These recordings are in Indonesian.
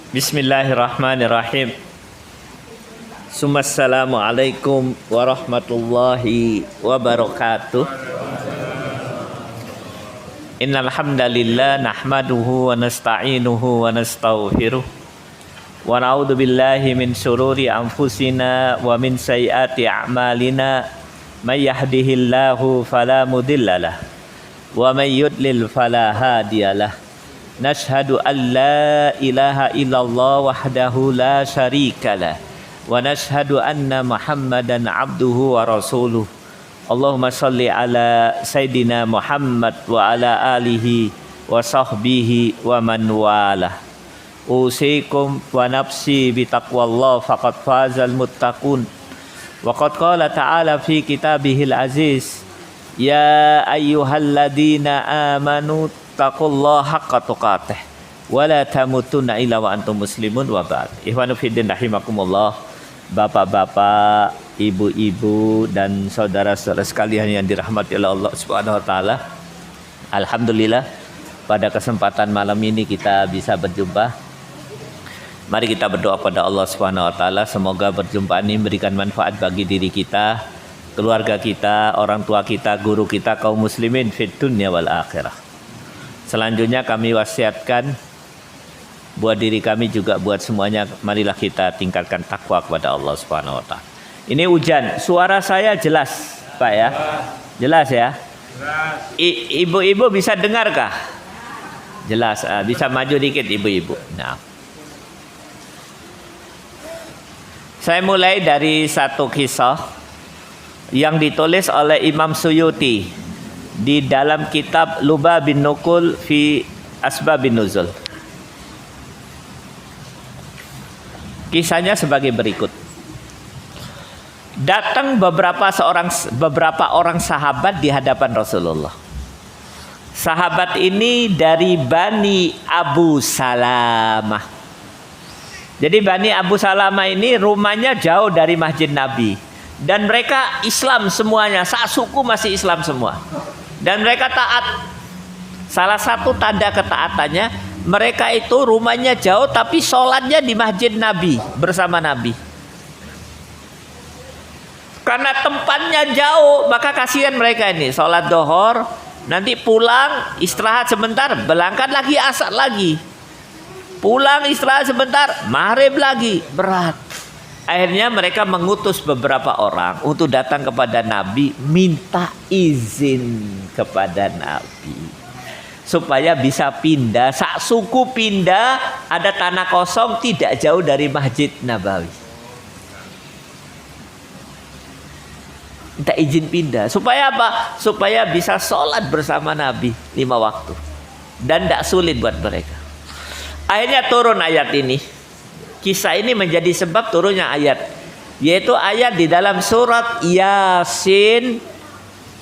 Bismillahirrahmanirrahim. Assalamualaikum warahmatullahi wabarakatuh. Innal hamdalillah nahmaduhu wa nasta'inuhu wa nastaghfiruh wa na'udzu billahi min syururi anfusina wa min sayyiati a'malina. May yahdihillahu fala mudhillalah wa may yudlil fala hadiyalah. Nashhadu an la ilaha illallah wahdahu la syarikalah wa nashhadu anna Muhammadan abduhu wa rasuluh. Allahumma shalli ala Sayyidina Muhammad wa ala alihi wa sahbihi wa man walah. Usikum wa nafsi bitaqwallah faqad fazal muttaqun. Wa qad qala ta'ala fi kitabihil aziz, ya ayyuhalladzina amanu taqullaha haqqa tuqatih wa la tamutunna illa wa antum muslimun wa ba'd. Ikhwanu fiddin rahimakumullah, bapak-bapak, ibu-ibu dan saudara-saudara sekalian yang dirahmati oleh Allah Subhanahu wa taala. Alhamdulillah pada kesempatan malam ini kita bisa berjumpa. Mari kita berdoa pada Allah Subhanahu wa taala, semoga perjumpaan ini memberikan manfaat bagi diri kita, keluarga kita, orang tua kita, guru kita, kaum muslimin fid dunya wal akhirah. Selanjutnya kami wasiatkan buat diri kami juga buat semuanya, marilah kita tingkatkan takwa kepada Allah Subhanahu wa taala. Ini hujan, suara saya jelas, Pak ya? Jelas ya? Ibu-ibu bisa dengarkah? Jelas, bisa maju dikit ibu-ibu. Nah. Saya mulai dari satu kisah yang ditulis oleh Imam Suyuti di dalam kitab Lubabun Nuqul fi Asbabun Nuzul. Kisahnya sebagai berikut. Datang beberapa orang sahabat di hadapan Rasulullah. Sahabat ini dari Bani Abu Salamah. Jadi Bani Abu Salamah ini rumahnya jauh dari Masjid Nabi. Dan mereka Islam semuanya, suku masih Islam semua. Dan mereka taat. Salah satu tanda ketaatannya, mereka itu rumahnya jauh tapi sholatnya di Masjid Nabi bersama Nabi. Karena tempatnya jauh, maka kasihan mereka ini. Sholat dohor, nanti pulang, istirahat sebentar, berangkat lagi asar lagi. Pulang istirahat sebentar, maghrib lagi, berat. Akhirnya mereka mengutus beberapa orang untuk datang kepada Nabi, minta izin kepada Nabi supaya bisa pindah, sak suku pindah, ada tanah kosong tidak jauh dari Masjid Nabawi. Minta izin pindah, supaya apa? Supaya bisa sholat bersama Nabi 5 waktu dan tidak sulit buat mereka. Akhirnya turun ayat ini. Kisah ini menjadi sebab turunnya ayat, yaitu ayat di dalam surat Yasin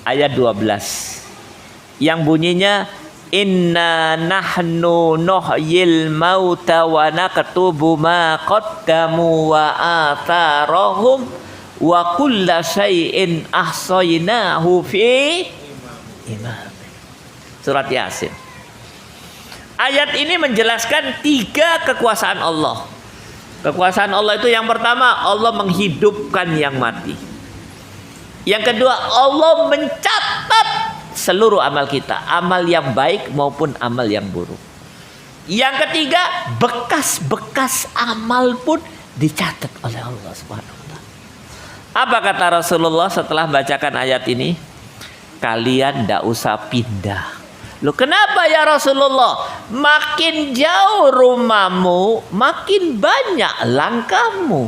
ayat 12 yang bunyinya, inna nahnu nuhyil mauta wa naktubu ma qaddamu wa atharahum wa kulla syai'in ahsaynahu fi imam. Surat Yasin. Ayat ini menjelaskan 3 kekuasaan Allah. Kekuasaan Allah itu yang pertama, Allah menghidupkan yang mati. Yang kedua, Allah mencatat seluruh amal kita, amal yang baik maupun amal yang buruk. Yang ketiga, bekas-bekas amal pun dicatat oleh Allah Subhanahu wa taala. Apa kata Rasulullah setelah bacakan ayat ini? Kalian tidak usah pindah. Loh, kenapa ya Rasulullah? Makin jauh rumahmu, makin banyak langkahmu.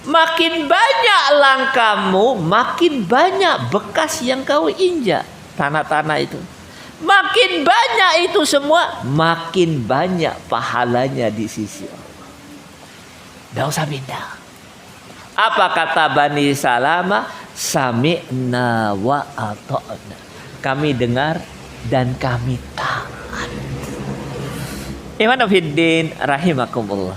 Makin banyak langkahmu, makin banyak bekas yang kau injak, tanah-tanah itu. Makin banyak itu semua, makin banyak pahalanya di sisi Allah. Tidak usah pindah. Apa kata Bani Salamah? Sami'na wa ata'na. Kami dengar dan kami taat. Ikhwanu fiddin rahimakumullah.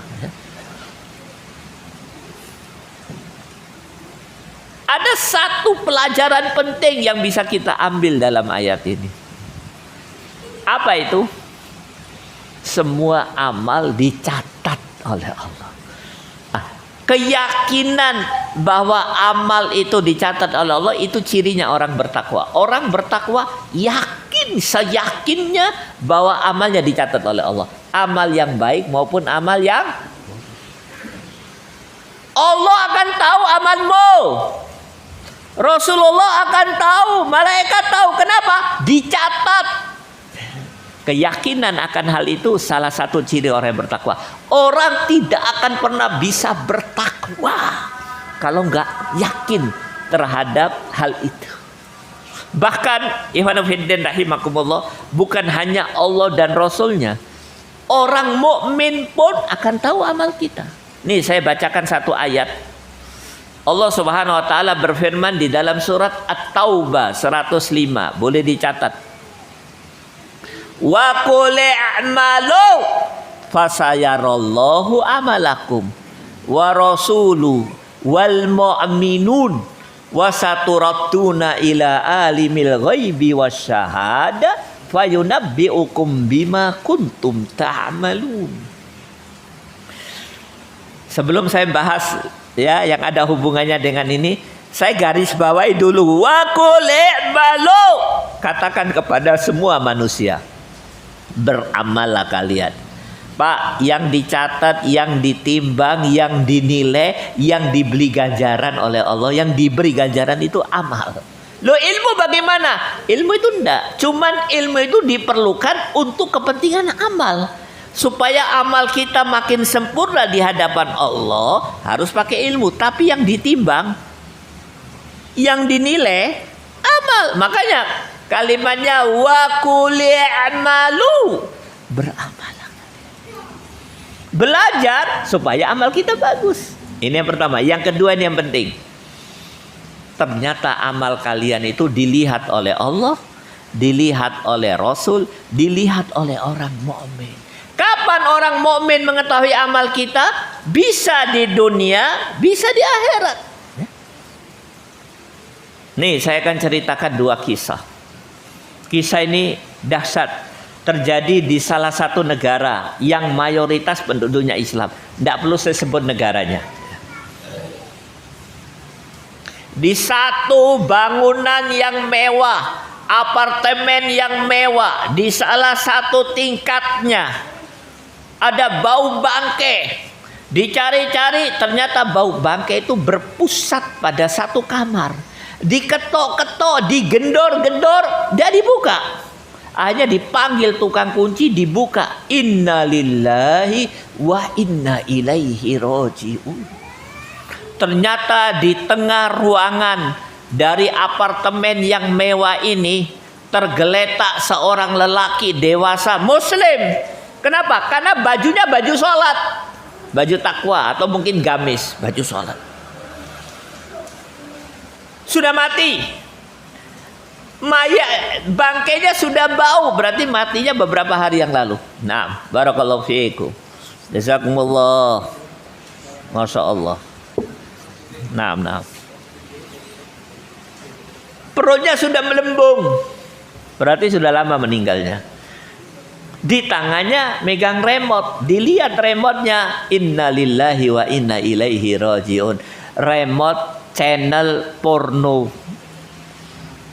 Ada satu pelajaran penting yang bisa kita ambil dalam ayat ini. Apa itu? Semua amal dicatat oleh Allah. Keyakinan bahwa amal itu dicatat oleh Allah itu cirinya orang bertakwa. Orang bertakwa yakin seyakinnya bahwa amalnya dicatat oleh Allah. Amal yang baik maupun amal yang Allah akan tahu amalmu. Rasulullah akan tahu, malaikat tahu. Kenapa? Dicatat. Keyakinan akan hal itu salah satu ciri orang yang bertakwa. Orang tidak akan pernah bisa bertakwa kalau nggak yakin terhadap hal itu. Bahkan Ikhwanu Fiddin rahimakumullah, bukan hanya Allah dan Rasulnya, orang mukmin pun akan tahu amal kita. Nih saya bacakan satu ayat. Allah Subhanahu wa taala berfirman di dalam surat At-Taubah 105, boleh dicatat. Wa qul i'malu fasayarallahu amalakum wa rasulu wal mu'minun wa saturadduna ila alimil ghaibi wasyahada fayunabbi'ukum bima kuntum ta'malun. Sebelum saya bahas ya yang ada hubungannya dengan ini, saya garis bawahi dulu. Wa qul i'malu, katakan kepada semua manusia, beramallah kalian. Pak, yang dicatat, yang ditimbang, yang dinilai, yang diberi ganjaran oleh Allah, yang diberi ganjaran itu amal. Loh, ilmu bagaimana? Ilmu itu enggak. Cuman ilmu itu diperlukan untuk kepentingan amal. Supaya amal kita makin sempurna di hadapan Allah, harus pakai ilmu. Tapi yang ditimbang, yang dinilai, amal. Makanya kalimatnya wa qul i'malu, beramal. Belajar supaya amal kita bagus. Ini yang pertama. Yang kedua ini yang penting. Ternyata amal kalian itu dilihat oleh Allah, dilihat oleh Rasul, dilihat oleh orang mukmin. Kapan orang mukmin mengetahui amal kita? Bisa di dunia, bisa di akhirat. Nih saya akan ceritakan dua kisah. Kisah ini dahsyat. Terjadi di salah satu negara yang mayoritas penduduknya Islam. Tidak perlu saya sebut negaranya. Di satu bangunan yang mewah, apartemen yang mewah, di salah satu tingkatnya ada bau bangkai. Dicari-cari, ternyata bau bangkai itu berpusat pada satu kamar. Diketok-ketok, digendor-gendor, tidak dibuka. Akhirnya dipanggil tukang kunci, dibuka. Inna lillahi wa inna ilaihi raji'un. Ternyata di tengah ruangan dari apartemen yang mewah ini tergeletak seorang lelaki dewasa muslim. Kenapa? Karena bajunya baju sholat, baju takwa, atau mungkin gamis, baju sholat. Sudah mati. Mayat bangkainya sudah bau, berarti matinya beberapa hari yang lalu. Nah, barakallahu fiikum. Jazakumullah. Masya Allah. Nah. Perutnya sudah melembung, berarti sudah lama meninggalnya. Di tangannya megang remote, dilihat remotenya, inna lillahi wa inna ilaihi raji'un. Remote channel porno,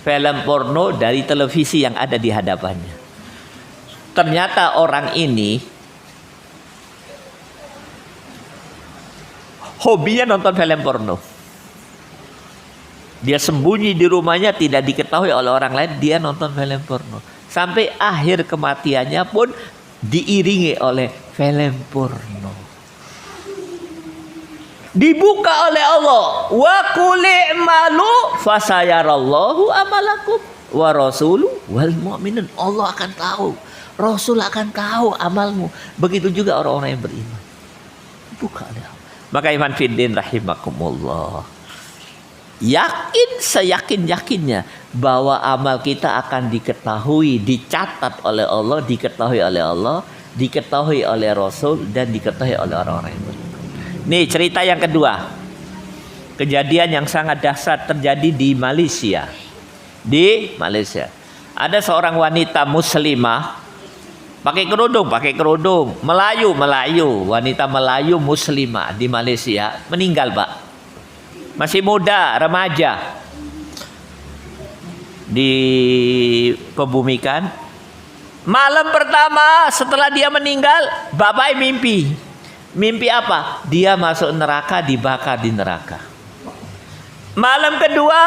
film porno dari televisi yang ada di hadapannya. Ternyata orang ini hobinya nonton film porno. Dia sembunyi di rumahnya, tidak diketahui oleh orang lain, dia nonton film porno. Sampai akhir kematiannya pun diiringi oleh film porno. Dibuka oleh Allah. Wa qul i'malu fasayarallahu amalakum wa rasulu wal mu'minun. Allah akan tahu, Rasul akan tahu amalmu. Begitu juga orang-orang yang beriman. Dibuka oleh Allah. Maka iman fiddin rahimakumullah, yakin seyakin-yakinnya bahwa amal kita akan diketahui, dicatat oleh Allah, diketahui oleh Allah, diketahui oleh Rasul, dan diketahui oleh orang-orang yang beriman. Nih cerita yang kedua. Kejadian yang sangat dahsyat terjadi di Malaysia. Di Malaysia ada seorang wanita muslimah Pakai kerudung. Melayu. Wanita Melayu muslimah di Malaysia meninggal, Pak. Masih muda, remaja. Dikebumikan. Malam pertama setelah dia meninggal, bapaknya mimpi. Mimpi apa? Dia masuk neraka, dibakar di neraka. Malam kedua,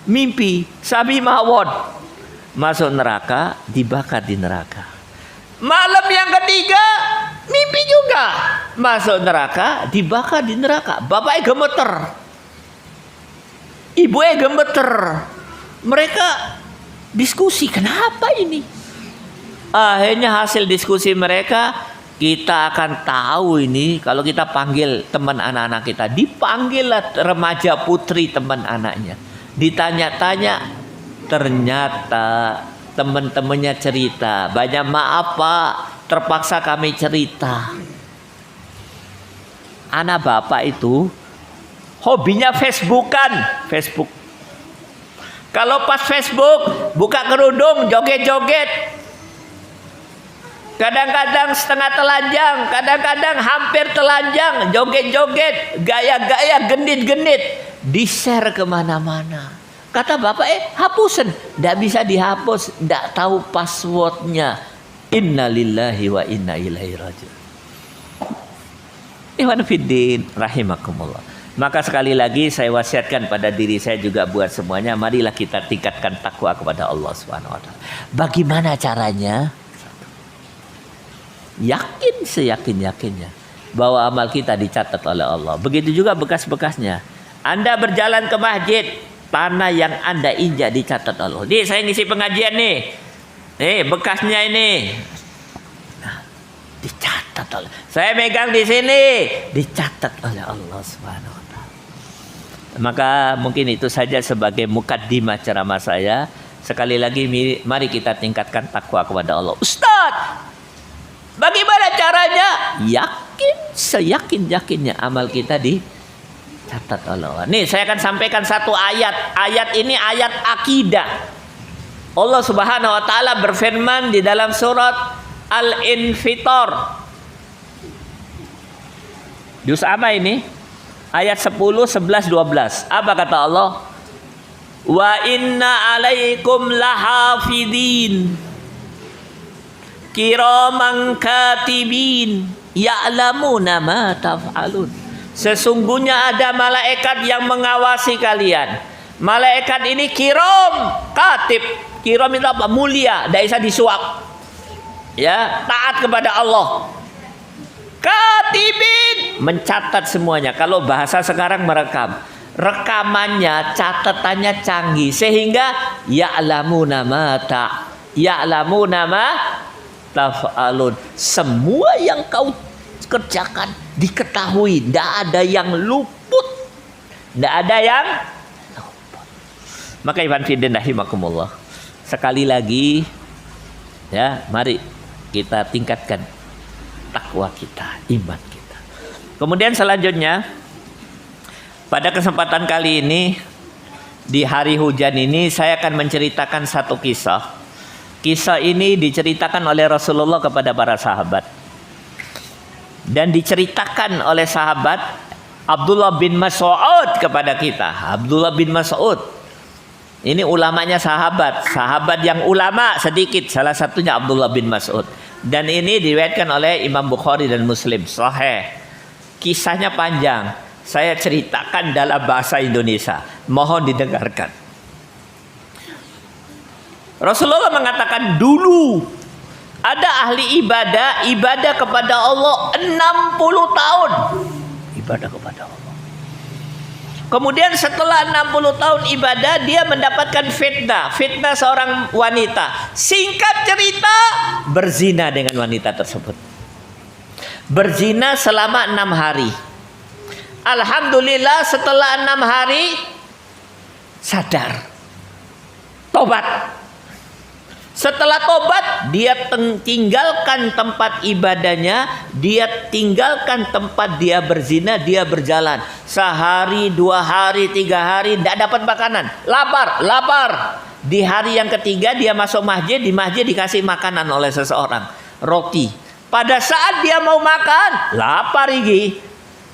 mimpi Sabi Mawon masuk neraka, dibakar di neraka. Malam yang ketiga, mimpi juga masuk neraka, dibakar di neraka. Bapaknya gemeter, ibunya gemeter. Mereka diskusi, kenapa ini? Akhirnya hasil diskusi mereka, kita akan tahu ini kalau kita panggil teman anak-anak kita. Dipanggillah remaja putri teman anaknya. Ditanya-tanya, ternyata teman-temannya cerita, banyak maaf Pak, terpaksa kami cerita. Anak bapak itu hobinya Facebook. Kalau pas Facebook, buka kerudung, joget-joget. Kadang-kadang setengah telanjang, kadang-kadang hampir telanjang, joget-joget, gaya-gaya, genit-genit, di-share kemana-mana. Kata bapak, hapusin. Tidak bisa dihapus, tidak tahu passwordnya. Inna lillahi wa inna ilaihi raji'un. Ikhwan fiddin, rahimakumullah. Maka sekali lagi saya wasiatkan pada diri saya juga buat semuanya, marilah kita tingkatkan takwa kepada Allah Subhanahu wa taala. Bagaimana caranya? Yakin seyakin-yakinnya bahwa amal kita dicatat oleh Allah. Begitu juga bekas-bekasnya. Anda berjalan ke masjid, tanah yang Anda injak dicatat Allah. Nih saya ngisi pengajian nih. Nih bekasnya ini. Nah, dicatat oleh. Saya megang di sini, dicatat oleh Allah Subhanahu wa taala. Maka mungkin itu saja sebagai mukaddimah ceramah saya. Sekali lagi mari kita tingkatkan takwa kepada Allah. Ustaz, bagaimana caranya? Yakin seyakin-yakinnya amal kita dicatat oleh Allah. Nih saya akan sampaikan satu ayat. Ayat ini ayat akidah. Allah Subhanahu wa taala berfirman di dalam surat Al-Infitar. Juz apa ini? Ayat 10, 11, 12. Apa kata Allah? Wa inna alaikum lahafidin kiraman katibin ya'lamuna ma taf'alun. Sesungguhnya ada malaikat yang mengawasi kalian. Malaikat ini kiram, katib. Kiram itu apa? Mulia, tidak bisa disuap. Ya, taat kepada Allah. Katibin, mencatat semuanya. Kalau bahasa sekarang merekam. Rekamannya, catatannya canggih sehingga ya'lamuna ma taf'alun. Semua yang kau kerjakan diketahui, tidak ada yang luput. Tidak ada yang luput. Maka Ikhwan Fiddin rahimakumullah, sekali lagi ya, mari kita tingkatkan takwa kita, iman kita. Kemudian selanjutnya, pada kesempatan kali ini, di hari hujan ini, saya akan menceritakan satu kisah. Kisah ini diceritakan oleh Rasulullah kepada para sahabat. Dan diceritakan oleh sahabat Abdullah bin Mas'ud kepada kita. Abdullah bin Mas'ud. Ini ulamanya sahabat. Sahabat yang ulama sedikit. Salah satunya Abdullah bin Mas'ud. Dan ini diriwayatkan oleh Imam Bukhari dan Muslim. Sahih. Kisahnya panjang. Saya ceritakan dalam bahasa Indonesia. Mohon didengarkan. Rasulullah mengatakan dulu ada ahli ibadah kepada Allah 60 tahun. Ibadah kepada Allah. Kemudian setelah 60 tahun ibadah, dia mendapatkan fitnah. Fitnah seorang wanita. Singkat cerita, berzina dengan wanita tersebut. Berzina selama 6 hari. Alhamdulillah setelah 6 hari, sadar. Tobat. Setelah tobat, dia tinggalkan tempat ibadahnya, dia tinggalkan tempat dia berzina, dia berjalan. Sehari, 2 hari, 3 hari, tidak dapat makanan. Lapar. Di hari yang ketiga dia masuk masjid, di masjid dikasih makanan oleh seseorang. roti. Pada saat dia mau makan, lapar iki.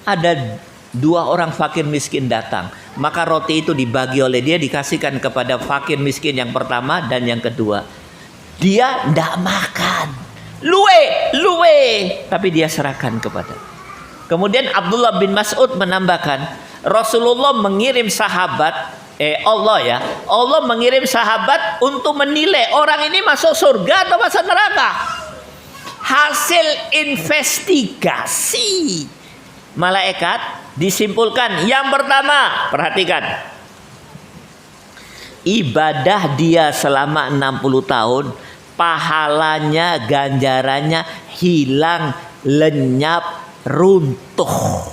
Ada 2 orang fakir miskin datang. Maka roti itu dibagi oleh dia, dikasihkan kepada fakir miskin yang pertama dan yang kedua. Dia tidak makan. Luwe. Tapi dia serahkan kepada. Kemudian Abdullah bin Mas'ud menambahkan, Rasulullah mengirim sahabat, Allah mengirim sahabat untuk menilai orang ini masuk surga atau masuk neraka. Hasil investigasi malaikat disimpulkan, yang pertama, perhatikan, ibadah dia selama 60 tahun, pahalanya, ganjarannya hilang, lenyap, runtuh.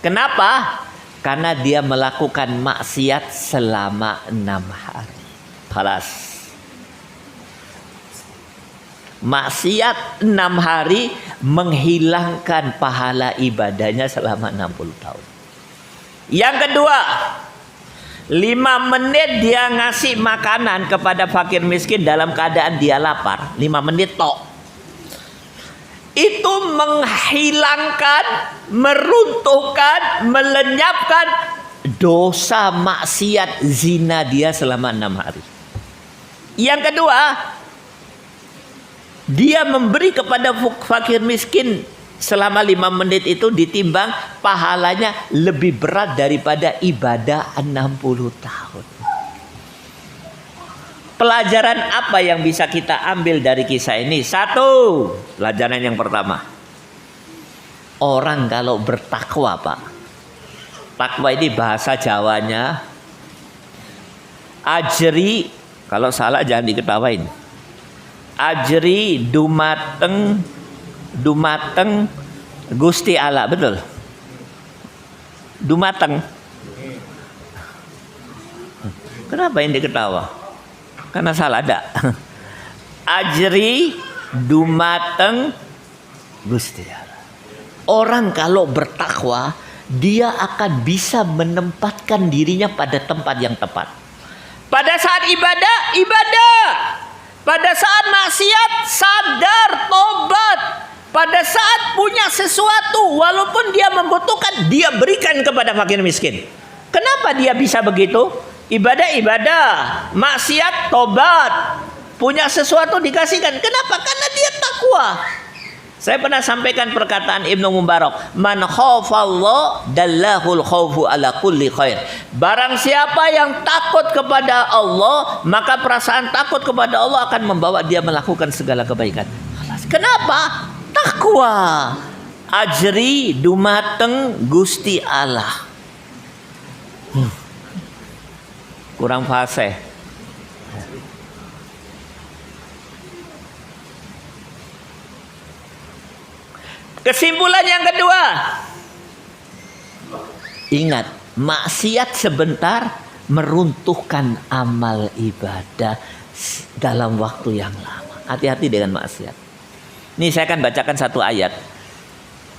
Kenapa? Karena dia melakukan maksiat selama 6 hari. Falas. Maksiat 6 hari menghilangkan pahala ibadahnya selama 60 tahun. Yang kedua, 5 menit dia ngasih makanan kepada fakir miskin dalam keadaan dia lapar. 5 menit tok. Itu menghilangkan, meruntuhkan, melenyapkan dosa maksiat zina dia selama 6 hari. Yang kedua, dia memberi kepada fakir miskin selama 5 menit itu ditimbang pahalanya lebih berat daripada ibadah 60 tahun. Pelajaran apa yang bisa kita ambil dari kisah ini? 1, pelajaran yang pertama. Orang kalau bertakwa, Pak. Takwa ini bahasa Jawanya ajri, kalau salah jangan diketawain. Ajri dumateng Gusti Allah, betul? Dumateng. Kenapa yang diketawa? Karena salah ada. Ajri dumateng Gusti Allah. Orang kalau bertakwa, dia akan bisa menempatkan dirinya pada tempat yang tepat. Pada saat ibadah. Pada saat maksiat, sadar, tobat. Pada saat punya sesuatu, walaupun dia membutuhkan, dia berikan kepada fakir miskin. Kenapa dia bisa begitu? Ibadah, maksiat, tobat, punya sesuatu dikasihkan. Kenapa? Karena dia takwa. Saya pernah sampaikan perkataan Ibnu Mubarak, man khafallah dallahul khawfu ala kulli khair. Barang siapa yang takut kepada Allah, maka perasaan takut kepada Allah akan membawa dia melakukan segala kebaikan. Kenapa? Takwa. Ajri dumateng Gusti Allah. Kurang fasih. Kesimpulan yang kedua, ingat, maksiat sebentar meruntuhkan amal ibadah dalam waktu yang lama. Hati-hati dengan maksiat. Nih saya akan bacakan satu ayat.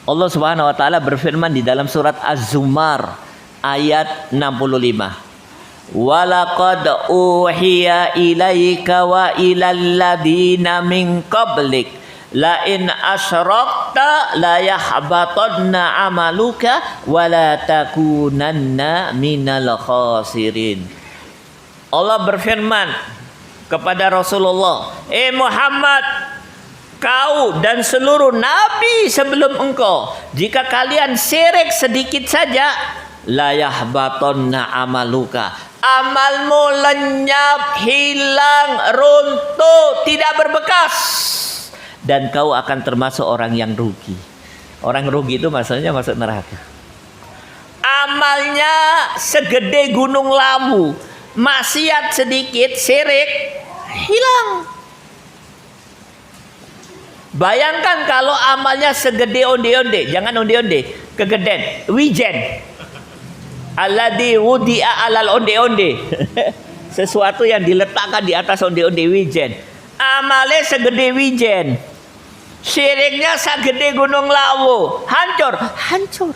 Allah Subhanahu wa taala berfirman di dalam surat Az-Zumar ayat 65. Walaqad uhiya ilaika wa ilal ladina min qablik la in asyrakta la yahbatanna amaluka wa la takunanna minal khasirin. Allah berfirman kepada Rasulullah, Muhammad, kau dan seluruh nabi sebelum engkau, jika kalian syirik sedikit saja, la yahbatanna amaluka, amalmu lenyap, hilang, runtuh, tidak berbekas, dan kau akan termasuk orang yang rugi. Orang rugi itu maksudnya masuk neraka. Amalnya segede gunung Lawu, maksiat sedikit, syirik, hilang. Bayangkan kalau amalnya segede onde-onde, jangan onde-onde, kegedean, wijen. Alladzi wudi'a alal onde-onde. Sesuatu yang diletakkan di atas onde-onde, wijen. Amalnya segede wijen. Syiriknya segede gunung Lawu. Hancur.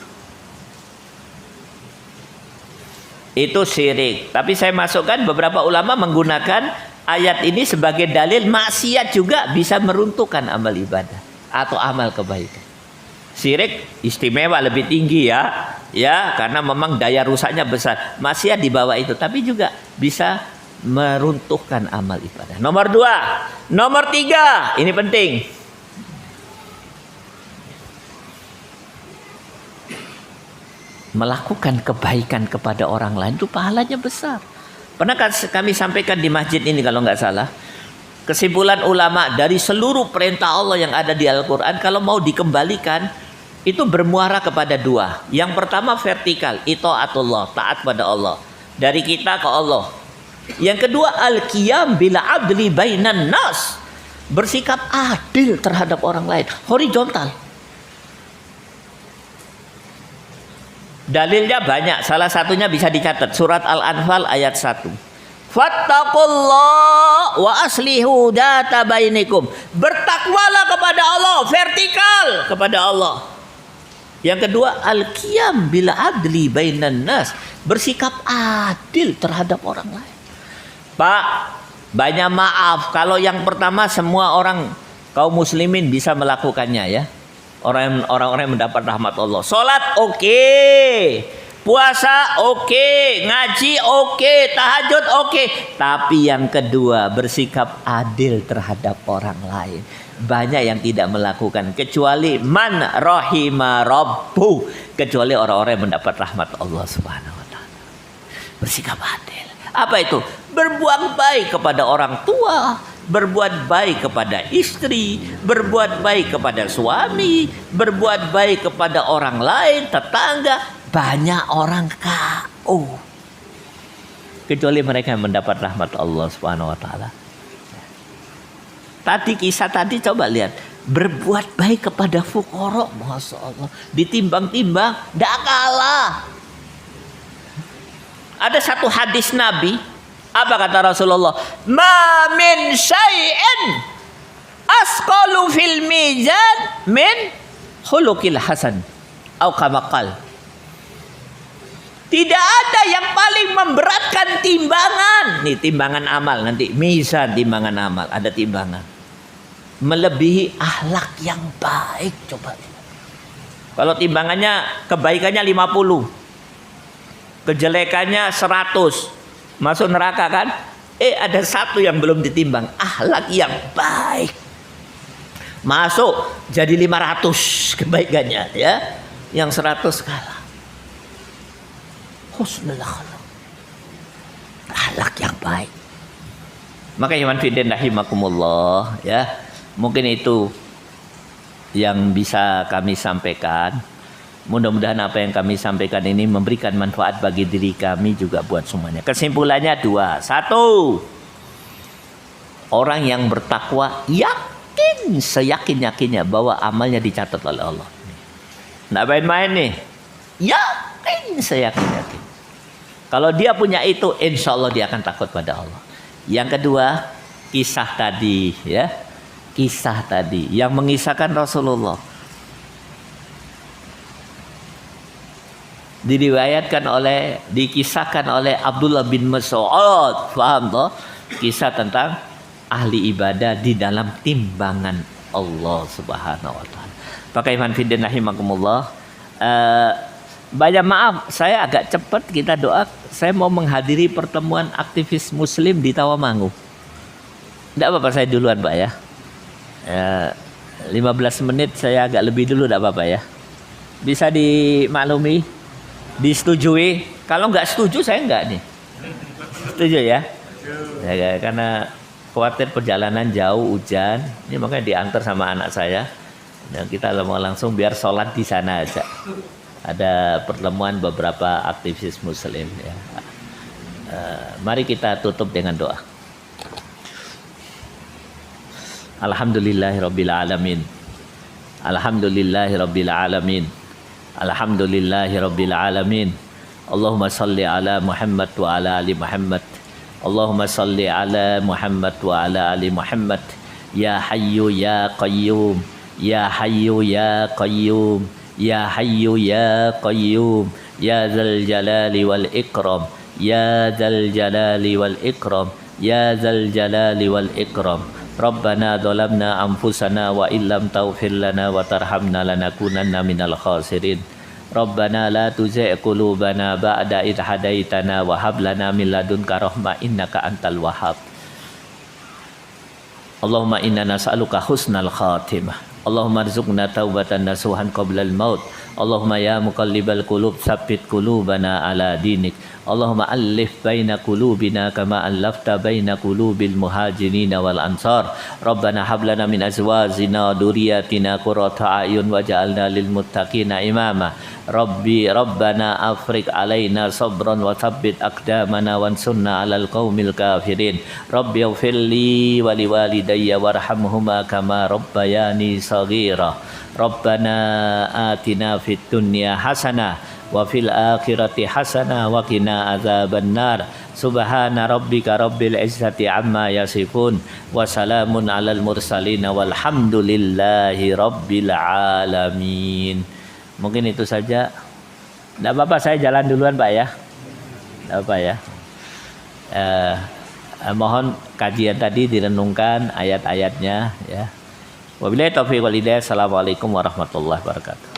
Itu syirik. Tapi saya masukkan beberapa ulama menggunakan ayat ini sebagai dalil maksiat juga bisa meruntuhkan amal ibadah atau amal kebaikan. Syirik istimewa lebih tinggi ya, karena memang daya rusaknya besar. Maksiat di bawah itu, tapi juga bisa meruntuhkan amal ibadah. Nomor 2, nomor 3, ini penting. Melakukan kebaikan kepada orang lain itu pahalanya besar. Pernah kami sampaikan di masjid ini kalau nggak salah, kesimpulan ulama dari seluruh perintah Allah yang ada di Al-Quran, kalau mau dikembalikan itu bermuara kepada 2. Yang pertama vertikal, itaatullah, taat pada Allah, dari kita ke Allah. Yang kedua al-qiyam bila adli bainan nas, bersikap adil terhadap orang lain, horizontal. Dalilnya banyak, salah satunya bisa dicatat surat Al-Anfal ayat 1. Fattaqullah wa aslihu data bainikum. Bertakwalah kepada Allah, vertikal kepada Allah. Yang kedua al-qiyam bila adli bainan nas, bersikap adil terhadap orang lain. Pak, banyak maaf kalau yang pertama semua orang kaum muslimin bisa melakukannya ya. Orang-orang yang mendapat rahmat Allah. Salat oke, puasa oke, ngaji oke, tahajud oke. Tapi yang kedua bersikap adil terhadap orang lain. Banyak yang tidak melakukan, kecuali man rahima rabbu, kecuali orang-orang yang mendapat rahmat Allah Subhanahu wa taala. Bersikap adil. Apa itu? Berbuat baik kepada orang tua, berbuat baik kepada istri, berbuat baik kepada suami, berbuat baik kepada orang lain, tetangga. Banyak orang KO, kecuali mereka yang mendapat rahmat Allah Subhanahu wa taala. Tadi kisah tadi coba lihat, berbuat baik kepada fuqara, Masya Allah, ditimbang-timbang tidak kalah. Ada satu hadis Nabi, apa kata Rasulullah? Ma min syai'in asqalu fil mizan min khuluqil hasan. Atau kama qala. Tidak ada yang paling memberatkan timbangan. Nih timbangan amal nanti, mizan timbangan amal, ada timbangan. Melebihi akhlak yang baik, coba. Kalau timbangannya kebaikannya 50, kejelekannya 100, masuk neraka kan? Ada satu yang belum ditimbang, akhlak yang baik. Masuk jadi 500 kebaikannya ya. Yang 100 kalah. Husnul akhlak. Akhlak yang baik. Maka iman fiddin rahimakumullah ya. Mungkin itu yang bisa kami sampaikan. Mudah-mudahan apa yang kami sampaikan ini memberikan manfaat bagi diri kami juga buat semuanya. Kesimpulannya 2. 1. Orang yang bertakwa yakin seyakin-yakinnya bahwa amalnya dicatat oleh Allah. Nggak main-main nih. Yakin seyakin-yakin. Kalau dia punya itu, insya Allah dia akan takut pada Allah. Yang kedua, kisah tadi ya. Kisah tadi yang mengisahkan Rasulullah. Dikisahkan oleh Abdullah bin Mas'ud, paham toh? Kisah tentang ahli ibadah di dalam timbangan Allah Subhanahu wa taala. Pakai iman fiddin rahimakumullah. Banyak maaf, saya agak cepat kita doa. Saya mau menghadiri pertemuan aktivis muslim di Tawamangu. Tidak apa-apa saya duluan Pak ya. 15 menit saya agak lebih dulu, tidak apa-apa ya. Bisa dimaklumi, disetujui. Kalau nggak setuju saya nggak nih. Setuju ya? Ya, karena khawatir perjalanan jauh, hujan. Ini makanya diantar sama anak saya. Dan kita mau langsung biar sholat di sana aja. Ada pertemuan beberapa aktivis muslim ya. Mari kita tutup dengan doa. Alhamdulillahirabbil alamin. Alhamdulillahirabbil alamin. Alhamdulillahirabbil alamin. Allahumma salli ala Muhammad wa ala ali Muhammad. Allahumma salli ala Muhammad wa ala ali Muhammad. Ya hayyu ya qayyum. Ya hayyu ya qayyum. Ya hayyu ya qayyum. Ya dzal jalali wal ikram. Ya dzal jalali wal ikram. ya dzal jalali wal ikram. Rabbana dzalamna anfusana wa illam taghfir lana wa tarhamna lanakunanna minal khasirin. Rabbana la tuzigh qulubana ba'da idh hadaitana wa hab lana min ladunka rahmah innaka antal wahhab. Allahumma inna nas'aluka husnal khatimah. Allahumma arzuqna taubatan nasuhan qabla al-maut. Allahumma ya muqallibal qulub tsabbit qulubana ala dinik. Allahumma alif baina qulubina kama allafta baina qulubil muhajirin wal ansar. Rabbana hab lana min azwajina wa dhurriyyatina qurrata a'yun waj'alna lil muttaqina imama. Rabbana afriq alaina sabran wa tsabbit aqdamana wansurna 'alal qaumil kafirin. Rabbi ighfirli wa liwalidayya warhamhuma kama rabbayani shaghira. Rabbana atina fid dunya hasanah wa fil akhirati hasanah wa qina adzabannar. Subhana rabbika rabbil izzati amma yasifun wa salamun alal mursalin walhamdulillahi rabbil alamin. Mungkin itu saja. Tidak apa-apa, saya jalan duluan Pak ya. Tidak apa ya. Mohon kajian tadi direnungkan ayat-ayatnya ya. Wabillahi taufiq wal hidayah. Assalamualaikum warahmatullahi wabarakatuh.